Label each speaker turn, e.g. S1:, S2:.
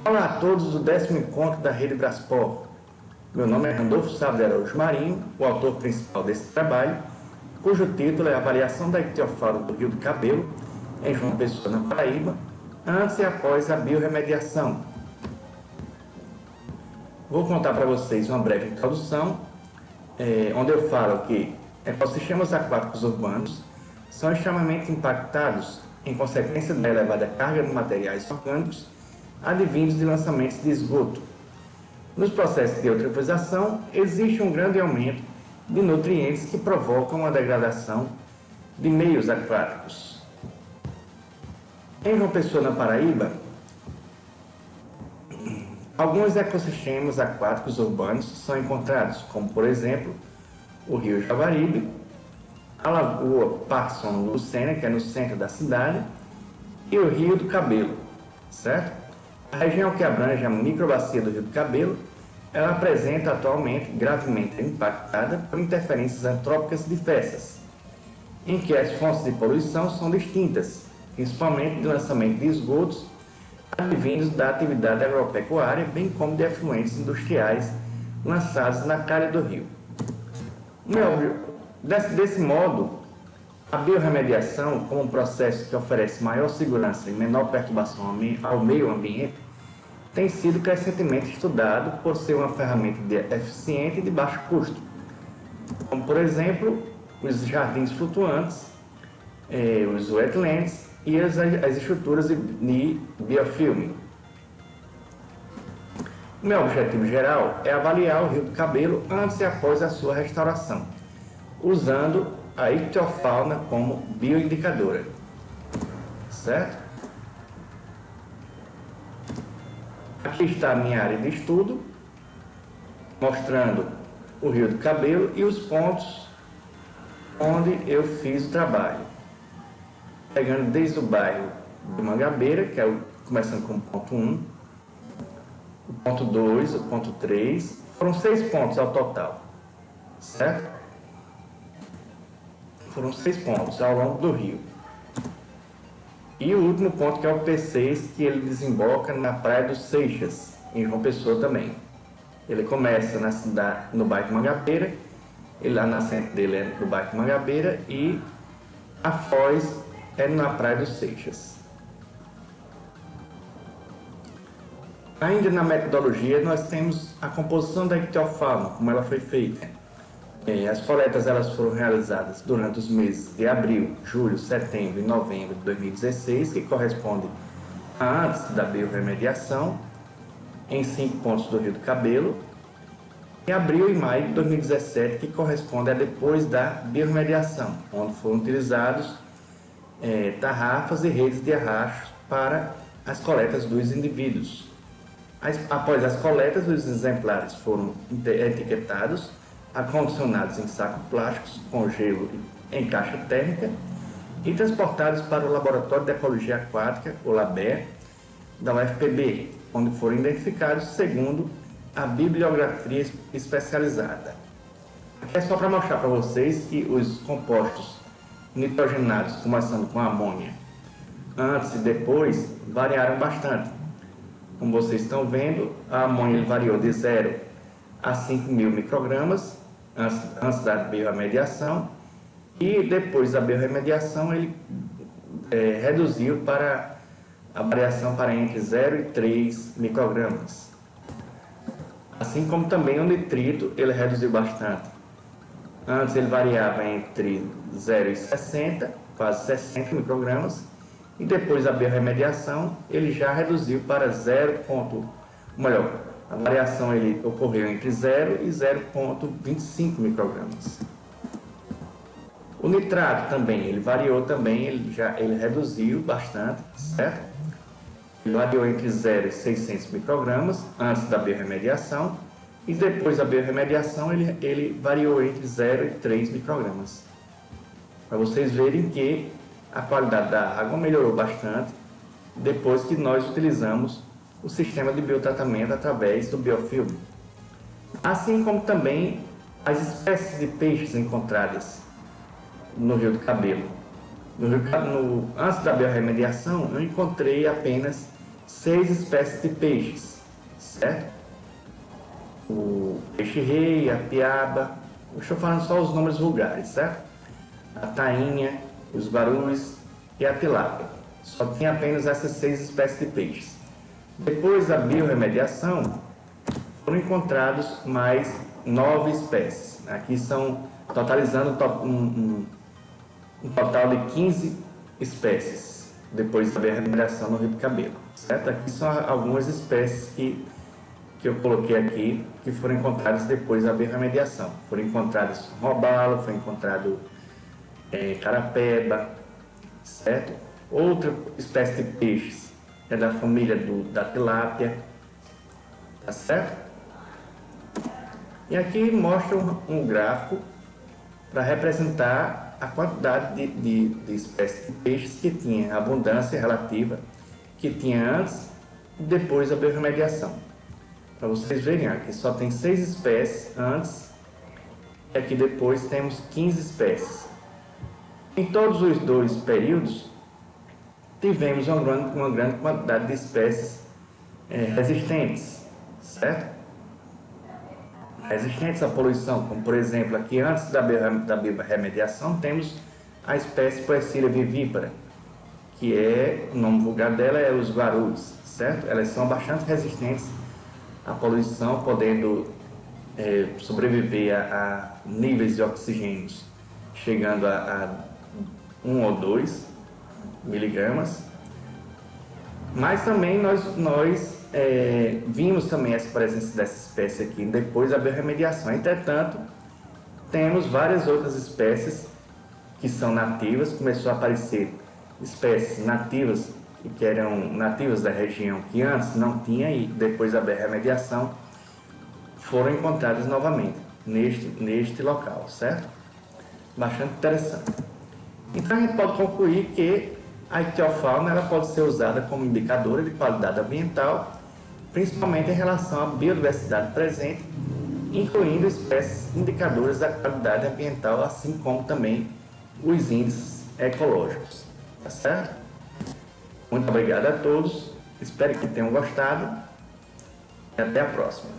S1: Olá a todos do 10º encontro da Rede Braspor. Meu nome é Randolfo Sá de Araújo Marinho, o autor principal desse trabalho, cujo título é Avaliação da ictiofauna do Rio do Cabelo, em João Pessoa, na Paraíba, antes e após a biorremediação. Vou contar para vocês uma breve introdução, onde eu falo que ecossistemas aquáticos urbanos são extremamente impactados em consequência da elevada carga de materiais orgânicos advindos de lançamentos de esgoto. Nos processos de eutrofização, existe um grande aumento de nutrientes que provocam a degradação de meios aquáticos. Em João Pessoa, na Paraíba, alguns ecossistemas aquáticos urbanos são encontrados, como por exemplo, o rio Jaguaribe, a lagoa Parson Lucena, que é no centro da cidade, e o rio do Cabelo, certo? A região que abrange a microbacia do Rio do Cabelo, ela apresenta atualmente gravemente impactada por interferências antrópicas diversas, em que as fontes de poluição são distintas, principalmente de lançamento de esgotos advindos da atividade agropecuária, bem como de efluentes industriais lançados na calha do rio. Desse modo, a biorremediação, como um processo que oferece maior segurança e menor perturbação ao meio ambiente, tem sido crescentemente estudado por ser uma ferramenta eficiente e de baixo custo, como por exemplo os jardins flutuantes, os wetlands e as estruturas de biofilme. O meu objetivo geral é avaliar o Rio do Cabelo antes e após a sua restauração, usando a ictiofauna como bioindicadora, certo? Aqui está a minha área de estudo, mostrando o Rio do Cabelo e os pontos onde eu fiz o trabalho. Pegando desde o bairro de Mangabeira, que é começando com o ponto 1, o ponto 2, o ponto 3, foram 6 pontos ao total, certo? Foram 6 pontos ao longo do rio. E o último ponto, que é o P6, que ele desemboca na Praia dos Seixas, em João Pessoa também. Ele começa na cidade, no bairro Mangabeira, ele lá nascente dele é no bairro Mangabeira, e a foz é na Praia dos Seixas. Ainda na metodologia, nós temos a composição da ictiofauna, como ela foi feita. As coletas elas foram realizadas durante os meses de abril, julho, setembro e novembro de 2016, que corresponde a antes da biorremediação, em 5 pontos do Rio do Cabelo, e abril e maio de 2017, que corresponde a depois da biorremediação, onde foram utilizados tarrafas e redes de arrastos para as coletas dos indivíduos. Após as coletas, os exemplares foram etiquetados, acondicionados em sacos plásticos com gelo em caixa térmica e transportados para o Laboratório de Ecologia Aquática, o LABE, da UFPB, onde foram identificados segundo a bibliografia especializada. Aqui é só para mostrar para vocês que os compostos nitrogenados, começando com amônia, antes e depois, variaram bastante. Como vocês estão vendo, a amônia variou de 0 a 5.000 microgramas antes da biorremediação, e depois da biorremediação ele reduziu para a variação para entre 0 e 3 microgramas. Assim como também o nitrito ele reduziu bastante. Antes ele variava entre 0 e 60, quase 60 microgramas, e depois da biorremediação ele já reduziu para 0. A variação ele ocorreu entre 0 e 0,25 microgramas. O nitrato também, ele variou também, ele reduziu bastante, certo? Ele variou entre 0 e 600 microgramas antes da biorremediação, e depois da biorremediação ele variou entre 0 e 3 microgramas. Para vocês verem que a qualidade da água melhorou bastante depois que nós utilizamos o sistema de biotratamento através do biofilme. Assim como também as espécies de peixes encontradas no Rio do Cabelo. Antes da biorremediação, eu encontrei apenas 6 espécies de peixes, certo? O peixe-rei, a piaba, eu estou falando só os nomes vulgares, certo? A tainha, os barus e a tilápia. Só tinha apenas essas 6 espécies de peixes. Depois da biorremediação, foram encontrados mais 9 espécies. Aqui são, totalizando um total de 15 espécies, depois da biorremediação no Rio do Cabelo, certo? Aqui são algumas espécies que eu coloquei aqui, que foram encontradas depois da biorremediação. Foram encontrados robalo, foi encontrado carapeba, certo? Outra espécie de peixes é da família da tilápia, tá certo? E aqui mostra um gráfico para representar a quantidade de espécies de peixes que tinha, a abundância relativa que tinha antes e depois da biorremediação. Para vocês verem, aqui só tem 6 espécies antes e aqui depois temos 15 espécies. Em todos os 2 períodos, tivemos uma grande quantidade de espécies resistentes, certo? Resistentes à poluição, como por exemplo, aqui antes da biorremediação, temos a espécie Poecilia vivípara, que o nome vulgar dela é os guarus, certo? Elas são bastante resistentes à poluição, podendo sobreviver a níveis de oxigênio chegando a 1 ou 2 miligramas. Mas também nós vimos também essa presença dessa espécie aqui depois da biorremediação. Entretanto, temos várias outras espécies que são nativas, começou a aparecer espécies nativas que eram nativas da região que antes não tinha e depois da biorremediação foram encontradas novamente neste local, certo? Bastante interessante. Então a gente pode concluir que a ictiofauna ela pode ser usada como indicadora de qualidade ambiental, principalmente em relação à biodiversidade presente, incluindo espécies indicadoras da qualidade ambiental, assim como também os índices ecológicos. Tá certo? Muito obrigado a todos, espero que tenham gostado e até a próxima.